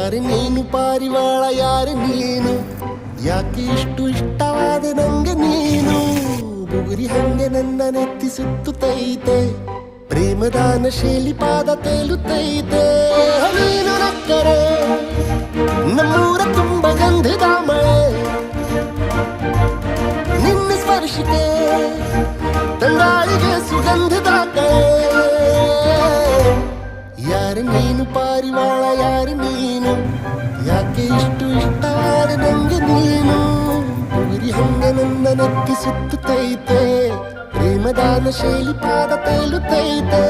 ಯಾರು ನೀನು ಪಾರಿವಾಳ ಯಾರು ನೀನು ಯಾಕೆ ಇಷ್ಟು ಇಷ್ಟವಾದ ನಂಗೆ ನೀನು ಬುಗುರಿ ಹಂಗೆ ನನ್ನ ನೆತ್ತಿ ಸುತ್ತುತ್ತೈತೆ ಪ್ರೇಮದಾನ ಶೈಲಿ ಪಾದ ತೇಲುತ್ತೈತೆ ನೀನು ನಕ್ಕರೆ ನಮ್ಮೂರ ತುಂಬ ಗಂಧದ ಮಳೆ ನಿನ್ನ ಸ್ಪರ್ಶಿಕೆ ತಂಗಾಳಿಗೆ ಸುಗಂಧದ ಕಳೆ ಯಾರು ನೀನು ಪಾರಿವಾಳ ಯಾರು ನೀನು ಯಾಕೆ ಇಷ್ಟು ಇಷ್ಟವಾದ ನಂಗೆ ನೀನು ಬುಗುರಿ ಹಂಗೆ ನನ್ನ ನೆತ್ತಿ ಸುತ್ತುತ್ತೈತೆ ಪ್ರೇಮದಾನ ಶೈಲಿ ಪಾದ ತೇಲುತ್ತೈತೆ